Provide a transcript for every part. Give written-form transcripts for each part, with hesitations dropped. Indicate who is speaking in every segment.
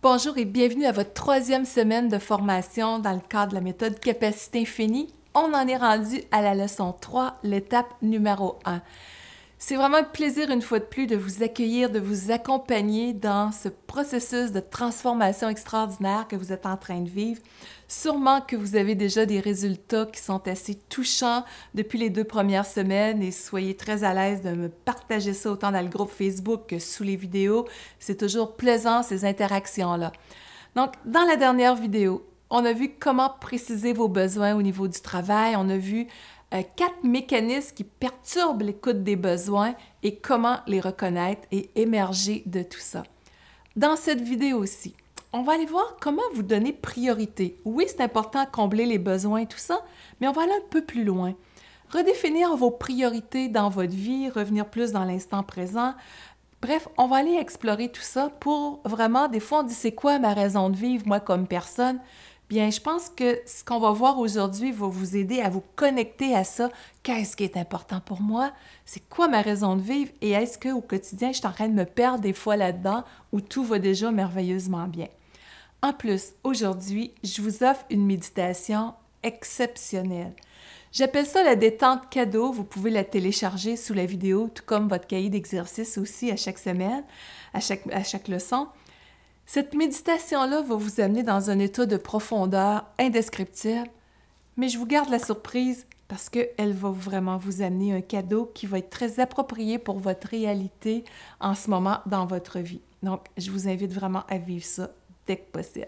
Speaker 1: Bonjour et bienvenue à votre troisième semaine de formation dans le cadre de la méthode Capacité Infinie. On en est rendu à la leçon 3, l'étape numéro 1. C'est vraiment un plaisir une fois de plus de vous accueillir, de vous accompagner dans ce processus de transformation extraordinaire que vous êtes en train de vivre. Sûrement que vous avez déjà des résultats qui sont assez touchants depuis les 2 premières semaines et soyez très à l'aise de me partager ça autant dans le groupe Facebook que sous les vidéos. C'est toujours plaisant ces interactions-là. Donc, dans la dernière vidéo, on a vu comment préciser vos besoins au niveau du travail. On a vu 4 mécanismes qui perturbent l'écoute des besoins et comment les reconnaître et émerger de tout ça. Dans cette vidéo aussi, on va aller voir comment vous donner priorité. Oui, c'est important de combler les besoins et tout ça, mais on va aller un peu plus loin. Redéfinir vos priorités dans votre vie, revenir plus dans l'instant présent. Bref, on va aller explorer tout ça pour vraiment, des fois on dit c'est quoi ma raison de vivre, moi comme personne? Bien, je pense que ce qu'on va voir aujourd'hui va vous aider à vous connecter à ça. Qu'est-ce qui est important pour moi? C'est quoi ma raison de vivre? Et est-ce qu'au quotidien, je suis en train de me perdre des fois là-dedans où tout va déjà merveilleusement bien? En plus, aujourd'hui, je vous offre une méditation exceptionnelle. J'appelle ça la détente cadeau. Vous pouvez la télécharger sous la vidéo, tout comme votre cahier d'exercice aussi à chaque semaine, à chaque leçon. Cette méditation-là va vous amener dans un état de profondeur indescriptible, mais je vous garde la surprise parce qu'elle va vraiment vous amener un cadeau qui va être très approprié pour votre réalité en ce moment dans votre vie. Donc, je vous invite vraiment à vivre ça dès que possible.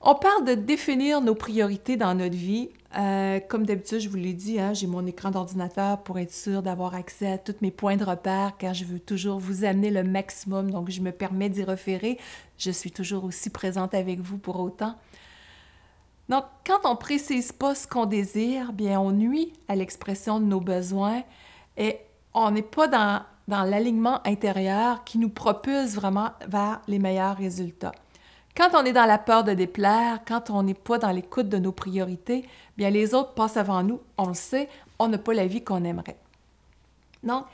Speaker 1: On parle de définir nos priorités dans notre vie. Comme d'habitude, je vous l'ai dit, hein, j'ai mon écran d'ordinateur pour être sûre d'avoir accès à tous mes points de repère car je veux toujours vous amener le maximum, donc je me permets d'y référer. Je suis toujours aussi présente avec vous pour autant. Donc, quand on ne précise pas ce qu'on désire, bien, on nuit à l'expression de nos besoins et on n'est pas dans l'alignement intérieur qui nous propulse vraiment vers les meilleurs résultats. Quand on est dans la peur de déplaire, quand on n'est pas dans l'écoute de nos priorités, bien les autres passent avant nous, on le sait, on n'a pas la vie qu'on aimerait. Donc,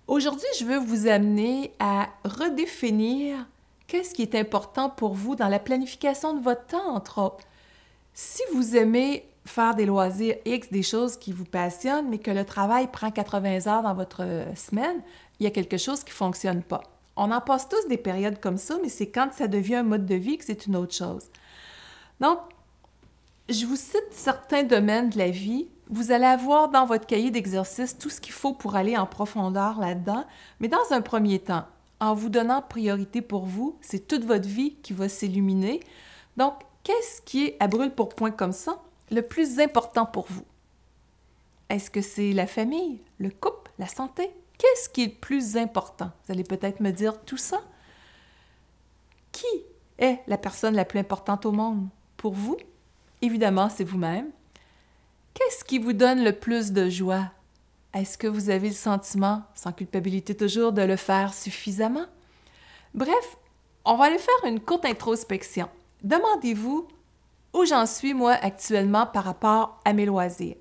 Speaker 1: aujourd'hui, je veux vous amener à redéfinir qu'est-ce qui est important pour vous dans la planification de votre temps, entre autres. Si vous aimez faire des loisirs X, des choses qui vous passionnent, mais que le travail prend 80 heures dans votre semaine, il y a quelque chose qui ne fonctionne pas. On en passe tous des périodes comme ça, mais c'est quand ça devient un mode de vie que c'est une autre chose. Donc, je vous cite certains domaines de la vie. Vous allez avoir dans votre cahier d'exercice tout ce qu'il faut pour aller en profondeur là-dedans, mais dans un premier temps, en vous donnant priorité pour vous, c'est toute votre vie qui va s'illuminer. Donc, qu'est-ce qui est à brûle pour point comme ça le plus important pour vous? Est-ce que c'est la famille, le couple, la santé? Qu'est-ce qui est le plus important? Vous allez peut-être me dire tout ça. Qui est la personne la plus importante au monde? Pour vous, évidemment, c'est vous-même. Qu'est-ce qui vous donne le plus de joie? Est-ce que vous avez le sentiment, sans culpabilité toujours, de le faire suffisamment? Bref, on va aller faire une courte introspection. Demandez-vous où j'en suis, moi, actuellement, par rapport à mes loisirs.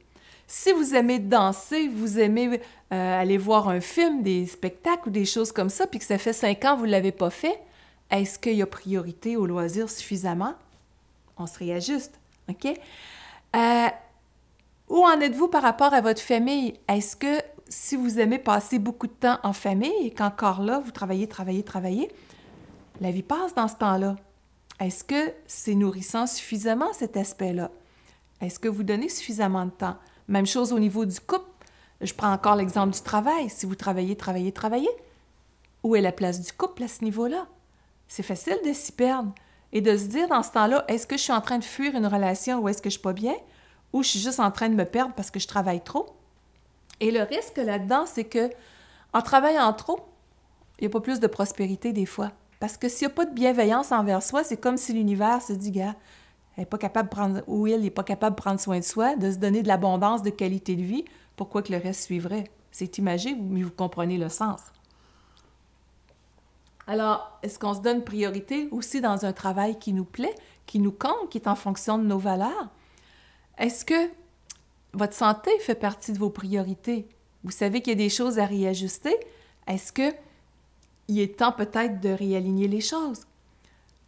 Speaker 1: Si vous aimez danser, vous aimez aller voir un film, des spectacles ou des choses comme ça, puis que ça fait 5 ans que vous ne l'avez pas fait, est-ce qu'il y a priorité au loisir suffisamment? On se réajuste, OK? Où en êtes-vous par rapport à votre famille? Est-ce que si vous aimez passer beaucoup de temps en famille et qu'encore là, vous travaillez, la vie passe dans ce temps-là? Est-ce que c'est nourrissant suffisamment cet aspect-là? Est-ce que vous donnez suffisamment de temps? Même chose au niveau du couple. Je prends encore l'exemple du travail. Si vous travaillez, où est la place du couple à ce niveau-là? C'est facile de s'y perdre et de se dire dans ce temps-là, est-ce que je suis en train de fuir une relation ou est-ce que je ne suis pas bien? Ou je suis juste en train de me perdre parce que je travaille trop? Et le risque là-dedans, c'est que en travaillant trop, il n'y a pas plus de prospérité des fois. Parce que s'il n'y a pas de bienveillance envers soi, c'est comme si l'univers se dit, gars, elle n'est pas capable de prendre, ou il n'est pas capable de prendre soin de soi, de se donner de l'abondance, de qualité de vie, pourquoi que le reste suivrait? C'est imagé, mais vous comprenez le sens. Alors, est-ce qu'on se donne priorité aussi dans un travail qui nous plaît, qui nous compte, qui est en fonction de nos valeurs? Est-ce que votre santé fait partie de vos priorités? Vous savez qu'il y a des choses à réajuster. Est-ce qu'il est temps peut-être de réaligner les choses?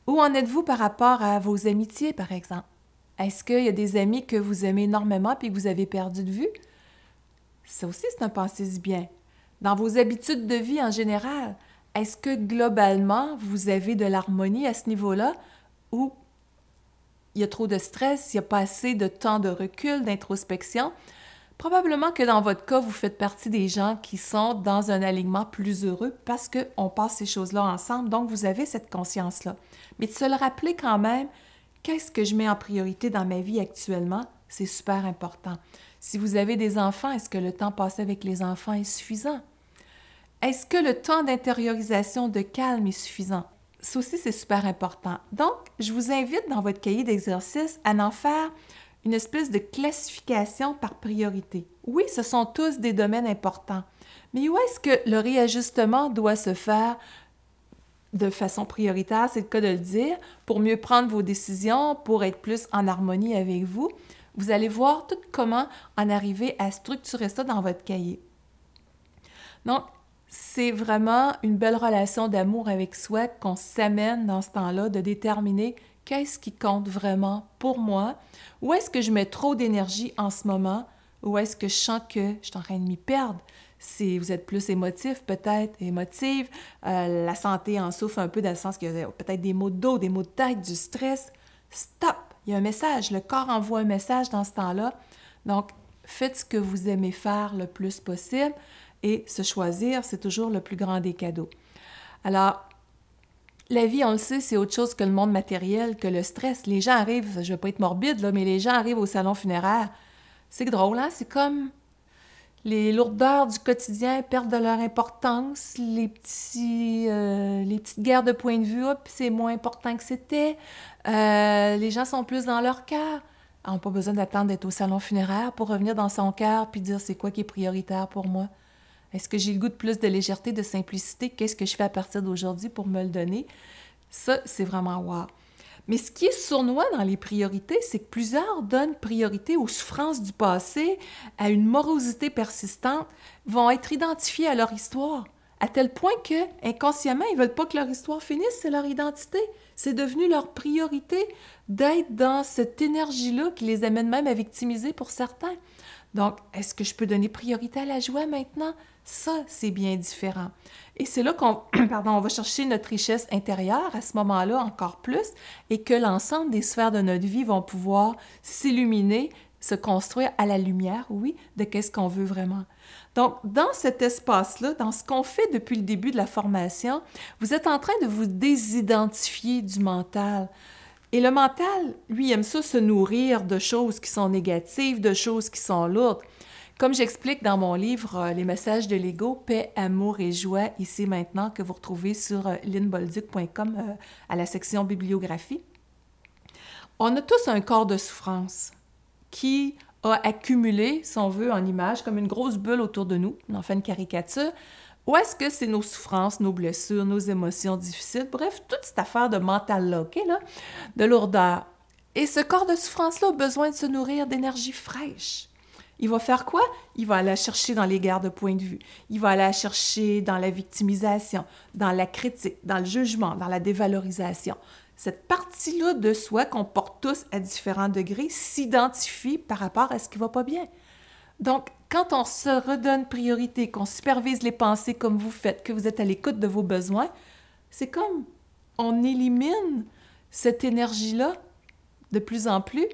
Speaker 1: Où en êtes-vous par rapport à vos amitiés, par exemple? Est-ce qu'il y a des amis que vous aimez énormément puis que vous avez perdu de vue? Ça aussi, c'est un pensez-y bien. Dans vos habitudes de vie en général, est-ce que globalement, vous avez de l'harmonie à ce niveau-là ou il y a trop de stress, il n'y a pas assez de temps de recul, d'introspection? Probablement que dans votre cas, vous faites partie des gens qui sont dans un alignement plus heureux parce qu'on passe ces choses-là ensemble, donc vous avez cette conscience-là. Mais de se le rappeler quand même, qu'est-ce que je mets en priorité dans ma vie actuellement? C'est super important. Si vous avez des enfants, est-ce que le temps passé avec les enfants est suffisant? Est-ce que le temps d'intériorisation de calme est suffisant? Ça aussi, c'est super important. Donc, je vous invite dans votre cahier d'exercice à en faire une espèce de classification par priorité. Oui, ce sont tous des domaines importants, mais où est-ce que le réajustement doit se faire de façon prioritaire, c'est le cas de le dire, pour mieux prendre vos décisions, pour être plus en harmonie avec vous? Vous allez voir tout comment en arriver à structurer ça dans votre cahier. Donc, c'est vraiment une belle relation d'amour avec soi qu'on s'amène dans ce temps-là de déterminer qu'est-ce qui compte vraiment pour moi, où est-ce que je mets trop d'énergie en ce moment, où est-ce que je sens que je suis en train de m'y perdre. Si vous êtes plus émotif, peut-être émotive, la santé en souffre un peu dans le sens qu'il y a peut-être des maux de dos, des maux de tête, du stress. Stop! Il y a un message, le corps envoie un message dans ce temps-là. Donc, faites ce que vous aimez faire le plus possible et se choisir, c'est toujours le plus grand des cadeaux. Alors, la vie, on le sait, c'est autre chose que le monde matériel, que le stress. Les gens arrivent, je ne vais pas être morbide, là, mais les gens arrivent au salon funéraire. C'est drôle, hein? C'est comme les lourdeurs du quotidien perdent de leur importance, les petites guerres de point de vue, hop, c'est moins important que c'était. Les gens sont plus dans leur cœur. On n'a pas besoin d'attendre d'être au salon funéraire pour revenir dans son cœur puis dire c'est quoi qui est prioritaire pour moi. Est-ce que j'ai le goût de plus de légèreté, de simplicité? Qu'est-ce que je fais à partir d'aujourd'hui pour me le donner? Ça, c'est vraiment wow. Mais ce qui est sournois dans les priorités, c'est que plusieurs donnent priorité aux souffrances du passé, à une morosité persistante, vont être identifiés à leur histoire, à tel point que, inconsciemment, ils ne veulent pas que leur histoire finisse, c'est leur identité. C'est devenu leur priorité d'être dans cette énergie-là qui les amène même à victimiser pour certains. Donc, est-ce que je peux donner priorité à la joie maintenant? Ça, c'est bien différent. Et c'est là qu'on on va chercher notre richesse intérieure à ce moment-là encore plus et que l'ensemble des sphères de notre vie vont pouvoir s'illuminer, se construire à la lumière, oui, de qu'est-ce qu'on veut vraiment. Donc, dans cet espace-là, dans ce qu'on fait depuis le début de la formation, vous êtes en train de vous désidentifier du mental. Et le mental, lui, aime ça se nourrir de choses qui sont négatives, de choses qui sont lourdes. Comme j'explique dans mon livre « Les messages de l'ego, paix, amour et joie, ici maintenant » que vous retrouvez sur lynnebolduc.com à la section bibliographie, on a tous un corps de souffrance qui a accumulé, si on veut, en image, comme une grosse bulle autour de nous. On en fait une caricature. Ou est-ce que c'est nos souffrances, nos blessures, nos émotions difficiles, bref, toute cette affaire de mental-là, OK, là, de lourdeur. Et ce corps de souffrance-là a besoin de se nourrir d'énergie fraîche. Il va faire quoi? Il va aller la chercher dans les guerres de point de vue. Il va aller la chercher dans la victimisation, dans la critique, dans le jugement, dans la dévalorisation. Cette partie-là de soi qu'on porte tous à différents degrés s'identifie par rapport à ce qui ne va pas bien. Donc, quand on se redonne priorité, qu'on supervise les pensées comme vous faites, que vous êtes à l'écoute de vos besoins, c'est comme on élimine cette énergie-là de plus en plus.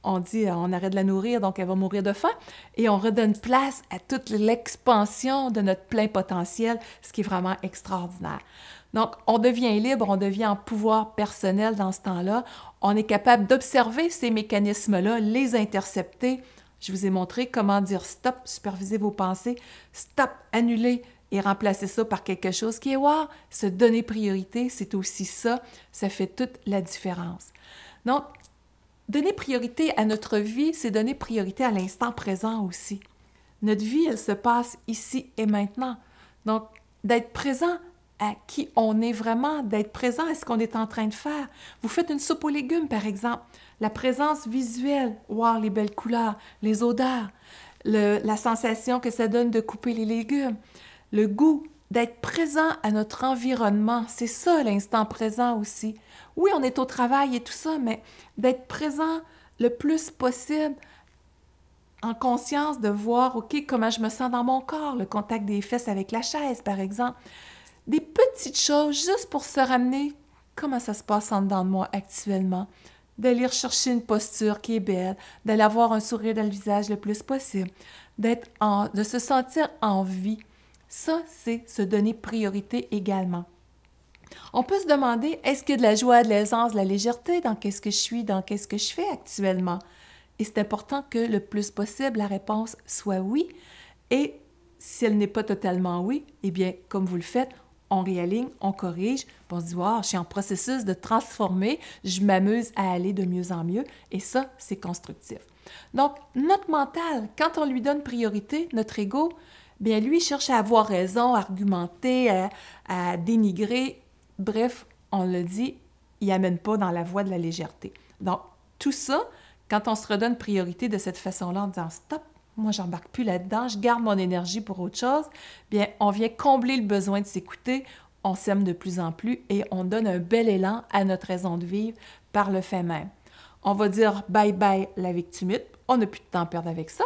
Speaker 1: On dit on arrête de la nourrir, donc elle va mourir de faim, et on redonne place à toute l'expansion de notre plein potentiel, ce qui est vraiment extraordinaire. Donc, on devient libre, on devient en pouvoir personnel dans ce temps-là. On est capable d'observer ces mécanismes-là, les intercepter. Je vous ai montré comment dire stop, superviser vos pensées, stop, annuler et remplacer ça par quelque chose qui est wow, se donner priorité, c'est aussi ça, ça fait toute la différence. Donc, donner priorité à notre vie, c'est donner priorité à l'instant présent aussi. Notre vie, elle se passe ici et maintenant. Donc, d'être présent à qui on est vraiment, d'être présent à ce qu'on est en train de faire. Vous faites une soupe aux légumes, par exemple. La présence visuelle, voir les belles couleurs, les odeurs, la sensation que ça donne de couper les légumes, le goût, d'être présent à notre environnement. C'est ça, l'instant présent aussi. Oui, on est au travail et tout ça, mais d'être présent le plus possible, en conscience de voir, OK, comment je me sens dans mon corps, le contact des fesses avec la chaise, par exemple. Des petites choses juste pour se ramener comment ça se passe en dedans de moi actuellement. D'aller rechercher une posture qui est belle, d'aller avoir un sourire dans le visage le plus possible, de se sentir en vie. Ça, c'est se donner priorité également. On peut se demander, est-ce qu'il y a de la joie, de l'aisance, de la légèreté dans qu'est-ce que je suis, dans qu'est-ce que je fais actuellement? Et c'est important que le plus possible, la réponse soit oui. Et si elle n'est pas totalement oui, eh bien, comme vous le faites, on réaligne, on corrige, puis on se dit « Wow, je suis en processus de transformer, je m'amuse à aller de mieux en mieux. » Et ça, c'est constructif. Donc, notre mental, quand on lui donne priorité, notre ego, bien lui, il cherche à avoir raison, à argumenter, à dénigrer. Bref, on le dit, il n'amène pas dans la voie de la légèreté. Donc, tout ça, quand on se redonne priorité de cette façon-là en disant « Stop, moi, j'embarque plus là-dedans, je garde mon énergie pour autre chose », bien, on vient combler le besoin de s'écouter, on s'aime de plus en plus et on donne un bel élan à notre raison de vivre par le fait même. On va dire bye-bye la victimite, on n'a plus de temps à perdre avec ça.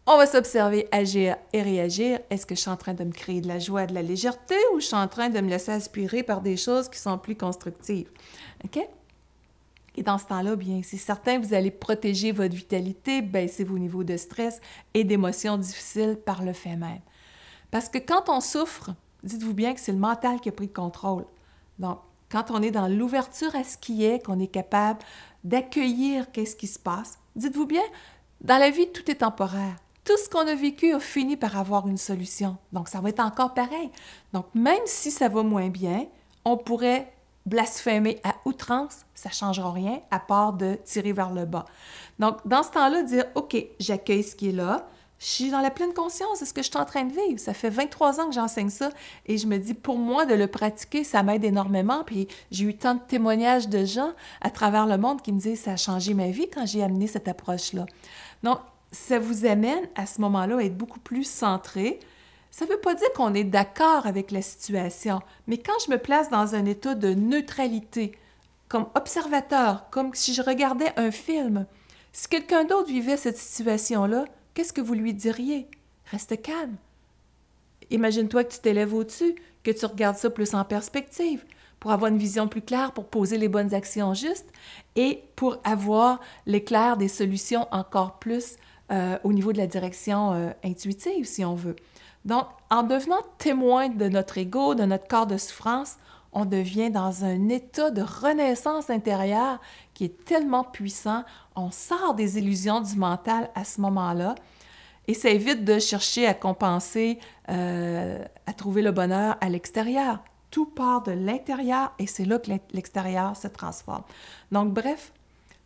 Speaker 1: On va s'observer, agir et réagir. Est-ce que je suis en train de me créer de la joie, de la légèreté ou je suis en train de me laisser aspirer par des choses qui sont plus constructives? OK? Et dans ce temps-là, bien, c'est certain, vous allez protéger votre vitalité, baisser vos niveaux de stress et d'émotions difficiles par le fait même. Parce que quand on souffre, dites-vous bien que c'est le mental qui a pris le contrôle. Donc, quand on est dans l'ouverture à ce qui est, qu'on est capable d'accueillir qu'est-ce qui se passe, dites-vous bien, dans la vie, tout est temporaire. Tout ce qu'on a vécu a fini par avoir une solution. Donc, ça va être encore pareil. Donc, même si ça va moins bien, on pourrait blasphémer à outrance, ça ne changera rien à part de tirer vers le bas. Donc, dans ce temps-là, dire « OK, j'accueille ce qui est là, je suis dans la pleine conscience de ce que je suis en train de vivre. Ça fait 23 ans que j'enseigne ça et je me dis, pour moi, de le pratiquer, ça m'aide énormément. Puis j'ai eu tant de témoignages de gens à travers le monde qui me disent, ça a changé ma vie quand j'ai amené cette approche-là. » Donc, ça vous amène à ce moment-là à être beaucoup plus centré. Ça ne veut pas dire qu'on est d'accord avec la situation, mais quand je me place dans un état de neutralité, comme observateur, comme si je regardais un film, si quelqu'un d'autre vivait cette situation-là, qu'est-ce que vous lui diriez? Reste calme. Imagine-toi que tu t'élèves au-dessus, que tu regardes ça plus en perspective, pour avoir une vision plus claire, pour poser les bonnes actions justes et pour avoir l'éclair des solutions encore plus au niveau de la direction intuitive, si on veut. Donc, en devenant témoin de notre ego, de notre corps de souffrance, on devient dans un état de renaissance intérieure qui est tellement puissant. On sort des illusions du mental à ce moment-là et ça évite de chercher à compenser, à trouver le bonheur à l'extérieur. Tout part de l'intérieur et c'est là que l'extérieur se transforme. Donc, bref,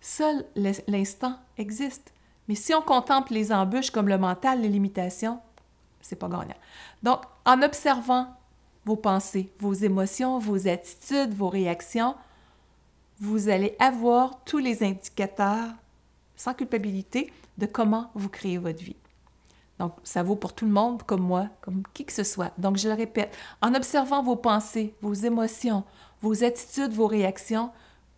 Speaker 1: seul l'instant existe. Mais si on contemple les embûches comme le mental, les limitations, c'est pas gagnant. Donc, en observant vos pensées, vos émotions, vos attitudes, vos réactions, vous allez avoir tous les indicateurs, sans culpabilité, de comment vous créez votre vie. Donc, ça vaut pour tout le monde, comme moi, comme qui que ce soit. Donc, je le répète, en observant vos pensées, vos émotions, vos attitudes, vos réactions,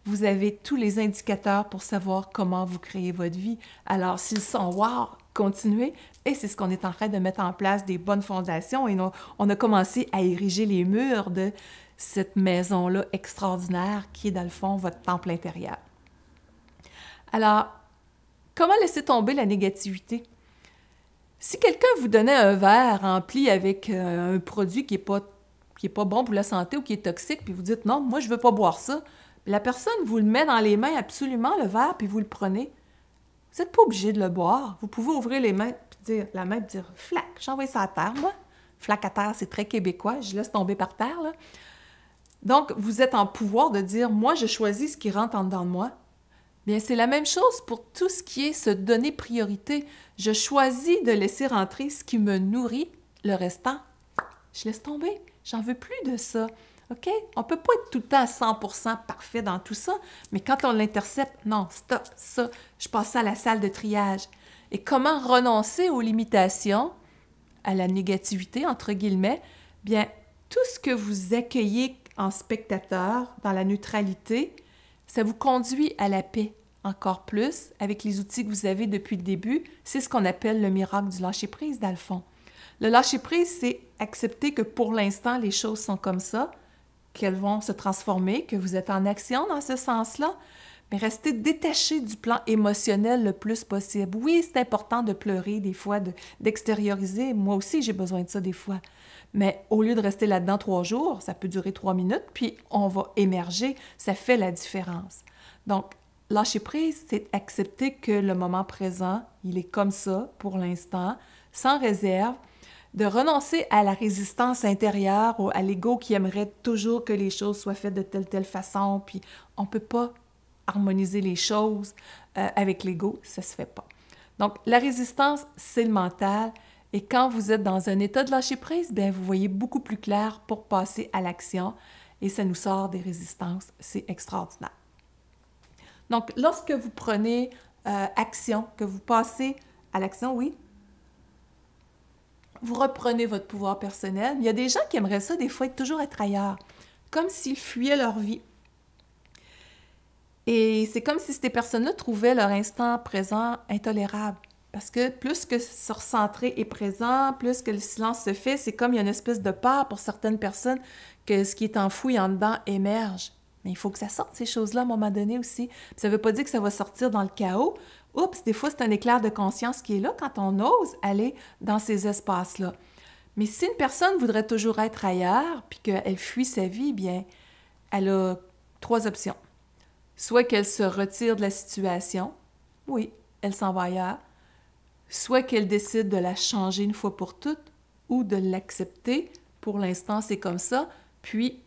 Speaker 1: vous avez tous les indicateurs pour savoir comment vous créez votre vie. Alors, s'ils sont « wow », continuez. Et c'est ce qu'on est en train de mettre en place, des bonnes fondations. Et on a commencé à ériger les murs de cette maison-là extraordinaire qui est, dans le fond, votre temple intérieur. Alors, comment laisser tomber la négativité? Si quelqu'un vous donnait un verre rempli avec un produit qui est pas bon pour la santé ou qui est toxique, puis vous dites « non, moi, je ne veux pas boire ça », la personne vous le met dans les mains absolument, le verre, puis vous le prenez. Vous n'êtes pas obligé de le boire. Vous pouvez ouvrir les mains, puis dire, la main, puis dire « flac, j'envoie ça à terre, moi ». Flac à terre, c'est très québécois, je laisse tomber par terre, là. Donc, vous êtes en pouvoir de dire « moi, je choisis ce qui rentre en dedans de moi ». Bien, c'est la même chose pour tout ce qui est se donner priorité. Je choisis de laisser rentrer ce qui me nourrit, le restant, je laisse tomber. J'en veux plus de ça. OK? On ne peut pas être tout le temps à 100% parfait dans tout ça, mais quand on l'intercepte, non, stop, ça, je passe ça à la salle de triage. Et comment renoncer aux limitations, à la négativité, entre guillemets? Bien, tout ce que vous accueillez en spectateur, dans la neutralité, ça vous conduit à la paix encore plus avec les outils que vous avez depuis le début. C'est ce qu'on appelle le miracle du lâcher-prise, dans le fond. Le lâcher-prise, c'est accepter que pour l'instant, les choses sont comme ça, qu'elles vont se transformer, que vous êtes en action dans ce sens-là, mais restez détaché du plan émotionnel le plus possible. Oui, c'est important de pleurer des fois, d'extérioriser. Moi aussi, j'ai besoin de ça des fois. Mais au lieu de rester là-dedans 3 jours, ça peut durer 3 minutes, puis on va émerger. Ça fait la différence. Donc, lâcher prise, c'est accepter que le moment présent, il est comme ça pour l'instant, sans réserve, de renoncer à la résistance intérieure ou à l'ego qui aimerait toujours que les choses soient faites de telle façon, puis on ne peut pas harmoniser les choses avec l'ego, ça ne se fait pas. Donc, la résistance, c'est le mental, et quand vous êtes dans un état de lâcher-prise, bien, vous voyez beaucoup plus clair pour passer à l'action, et ça nous sort des résistances, c'est extraordinaire. Donc, lorsque vous prenez action, que vous passez à l'action, oui, vous reprenez votre pouvoir personnel. Il y a des gens qui aimeraient ça, des fois, toujours être ailleurs, comme s'ils fuyaient leur vie. Et c'est comme si ces personnes-là trouvaient leur instant présent intolérable. Parce que plus que se recentrer est présent, plus que le silence se fait, c'est comme il y a une espèce de peur pour certaines personnes que ce qui est enfoui en dedans émerge. Mais il faut que ça sorte, ces choses-là, à un moment donné aussi. Puis ça ne veut pas dire que ça va sortir dans le chaos. Oups, des fois, c'est un éclair de conscience qui est là quand on ose aller dans ces espaces-là. Mais si une personne voudrait toujours être ailleurs, puis qu'elle fuit sa vie, bien, elle a 3 options. Soit qu'elle se retire de la situation, oui, elle s'en va ailleurs. Soit qu'elle décide de la changer une fois pour toutes, ou de l'accepter. Pour l'instant, c'est comme ça. Puis,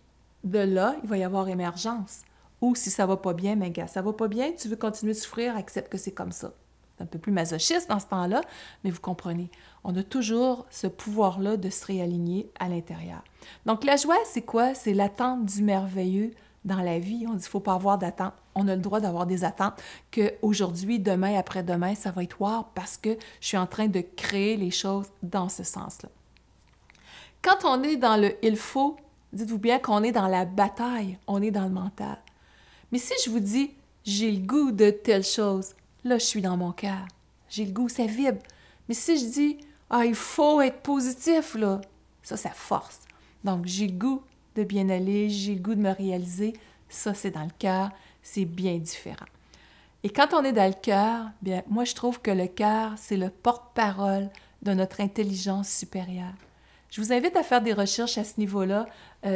Speaker 1: de là, il va y avoir émergence. Ou si ça va pas bien, mais gars, ça va pas bien, tu veux continuer de souffrir, accepte que c'est comme ça. C'est un peu plus masochiste dans ce temps-là, mais vous comprenez. On a toujours ce pouvoir-là de se réaligner à l'intérieur. Donc, la joie, c'est quoi? C'est l'attente du merveilleux dans la vie. On dit qu'il ne faut pas avoir d'attente. On a le droit d'avoir des attentes qu'aujourd'hui, demain, après-demain, ça va être wow parce que je suis en train de créer les choses dans ce sens-là. Quand on est dans le « il faut », dites-vous bien qu'on est dans la bataille, on est dans le mental. Mais si je vous dis « j'ai le goût de telle chose », là, je suis dans mon cœur. J'ai le goût, ça vibre. Mais si je dis « ah, il faut être positif », là, ça force. Donc, j'ai le goût de bien aller, j'ai le goût de me réaliser, ça, c'est dans le cœur, c'est bien différent. Et quand on est dans le cœur, bien, moi, je trouve que le cœur, c'est le porte-parole de notre intelligence supérieure. Je vous invite à faire des recherches à ce niveau-là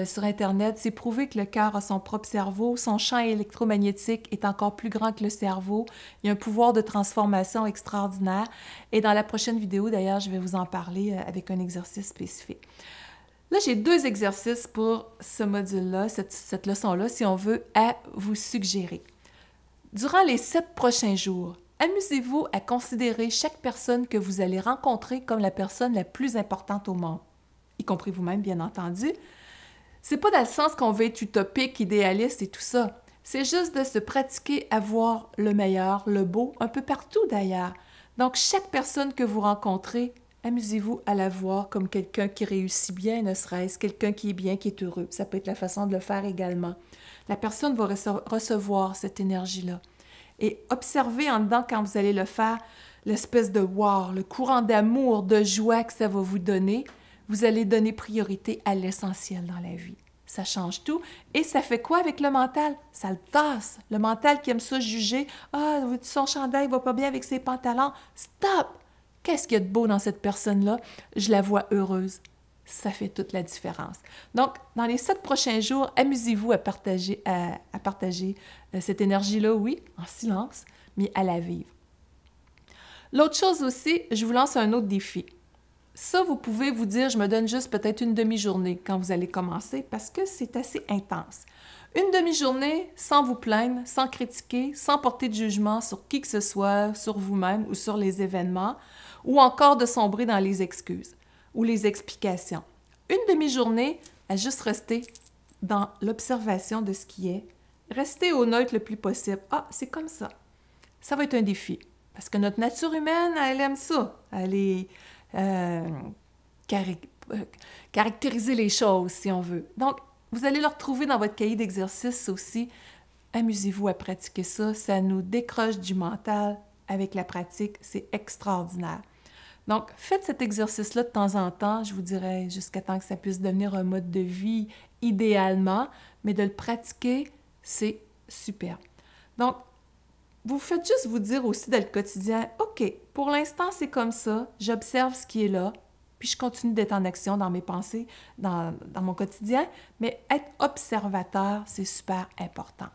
Speaker 1: sur Internet. C'est prouvé que le cœur a son propre cerveau. Son champ électromagnétique est encore plus grand que le cerveau. Il y a un pouvoir de transformation extraordinaire. Et dans la prochaine vidéo, d'ailleurs, je vais vous en parler avec un exercice spécifique. Là, j'ai 2 exercices pour ce module-là, cette leçon-là, si on veut, à vous suggérer. Durant les 7 prochains jours, amusez-vous à considérer chaque personne que vous allez rencontrer comme la personne la plus importante au monde, y compris vous-même, bien entendu. C'est pas dans le sens qu'on veut être utopique, idéaliste et tout ça. C'est juste de se pratiquer à voir le meilleur, le beau, un peu partout d'ailleurs. Donc, chaque personne que vous rencontrez, amusez-vous à la voir comme quelqu'un qui réussit bien, ne serait-ce, quelqu'un qui est bien, qui est heureux. Ça peut être la façon de le faire également. La personne va recevoir cette énergie-là. Et observez en dedans, quand vous allez le faire, l'espèce de wow, le courant d'amour, de joie que ça va vous donner. Vous allez donner priorité à l'essentiel dans la vie. Ça change tout. Et ça fait quoi avec le mental? Ça le tasse. Le mental qui aime ça juger. « Ah, son chandail va pas bien avec ses pantalons. » Stop! Qu'est-ce qu'il y a de beau dans cette personne-là? Je la vois heureuse. Ça fait toute la différence. Donc, dans les 7 prochains jours, amusez-vous à partager cette énergie-là, oui, en silence, mais à la vivre. L'autre chose aussi, je vous lance un autre défi. Ça, vous pouvez vous dire, je me donne juste peut-être une demi-journée quand vous allez commencer parce que c'est assez intense. Une demi-journée sans vous plaindre, sans critiquer, sans porter de jugement sur qui que ce soit, sur vous-même ou sur les événements, ou encore de sombrer dans les excuses ou les explications. Une demi-journée à juste rester dans l'observation de ce qui est, rester au neutre le plus possible. Ah, c'est comme ça. Ça va être un défi parce que notre nature humaine, elle aime ça. Elle est caractériser les choses, si on veut. Donc, vous allez le retrouver dans votre cahier d'exercice aussi. Amusez-vous à pratiquer ça. Ça nous décroche du mental avec la pratique. C'est extraordinaire. Donc, faites cet exercice-là de temps en temps, je vous dirais, jusqu'à temps que ça puisse devenir un mode de vie idéalement, mais de le pratiquer, c'est super. Donc, vous faites juste vous dire aussi dans le quotidien, OK, pour l'instant, c'est comme ça, j'observe ce qui est là, puis je continue d'être en action dans mes pensées, dans mon quotidien, mais être observateur, c'est super important.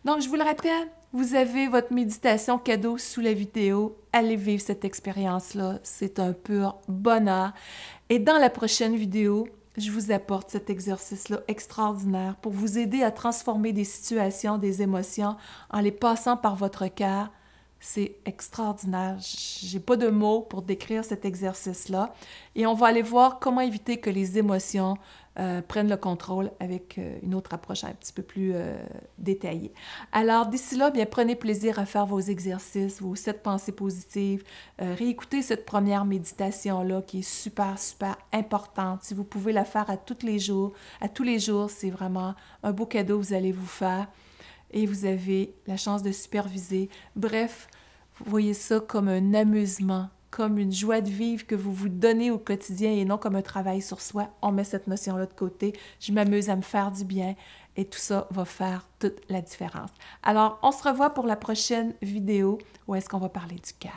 Speaker 1: Donc, je vous le rappelle, vous avez votre méditation cadeau sous la vidéo. Allez vivre cette expérience-là, c'est un pur bonheur. Et dans la prochaine vidéo, je vous apporte cet exercice-là extraordinaire pour vous aider à transformer des situations, des émotions, en les passant par votre cœur. C'est extraordinaire. J'ai pas de mots pour décrire cet exercice-là. Et on va aller voir comment éviter que les émotions prennent le contrôle avec une autre approche un petit peu plus détaillée. Alors, d'ici là, bien, prenez plaisir à faire vos exercices, vos 7 pensées positives. Réécoutez cette première méditation-là qui est super, super importante. Si vous pouvez la faire à tous les jours, c'est vraiment un beau cadeau que vous allez vous faire. Et vous avez la chance de superviser. Bref, vous voyez ça comme un amusement, comme une joie de vivre que vous vous donnez au quotidien et non comme un travail sur soi. On met cette notion-là de côté. Je m'amuse à me faire du bien et tout ça va faire toute la différence. Alors, on se revoit pour la prochaine vidéo où est-ce qu'on va parler du cœur.